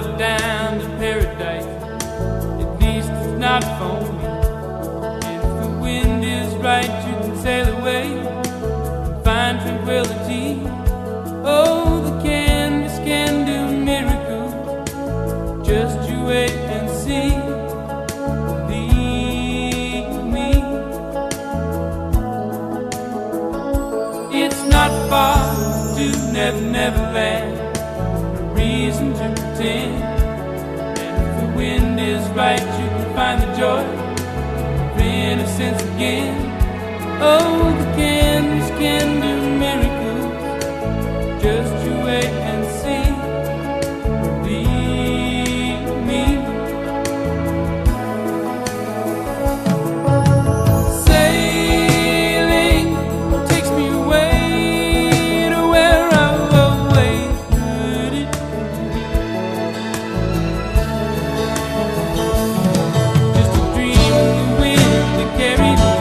far down to paradise. At least it's not for me. And if the wind is right, you can sail away and find tranquility. Oh, the canvas can do miracles. Just you wait and see. Believe me. It's not far to Never Never Land. Reason to pretend. And if the wind is right, you can find the joy of innocence again. Oh, the canvas can do miracles. Just you wait and see. Believe me. Sailing takes me away to where I've always heard it. Just a dream of the wind that carries me.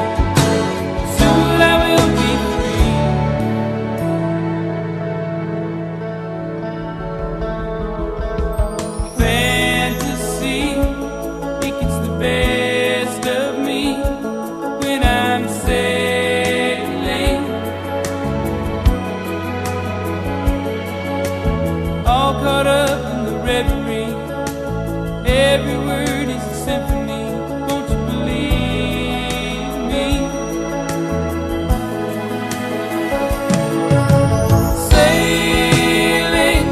Soon I will be free. Fantasy, it gets the best of me when I'm sailing. All caught up in the reverie. Every word is a symphony. Won't you believe me? Sailing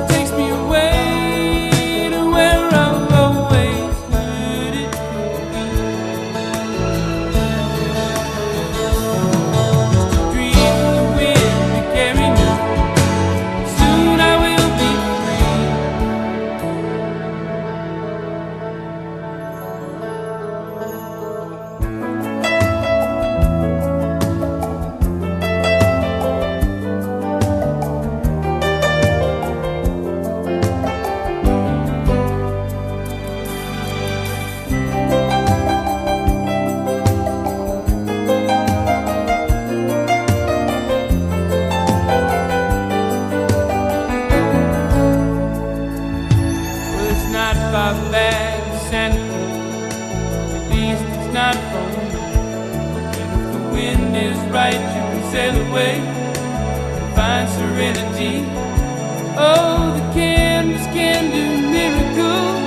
takes me away to where I've always heard it. Just a dream of the wind to carry me. Soon I will be free. Well, it's not far back to Santa Cruz. At least it's not for me. And if the wind is right, you can sail away and find serenity. Oh, the canvas can do miracles.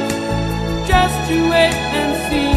Just you wait and see.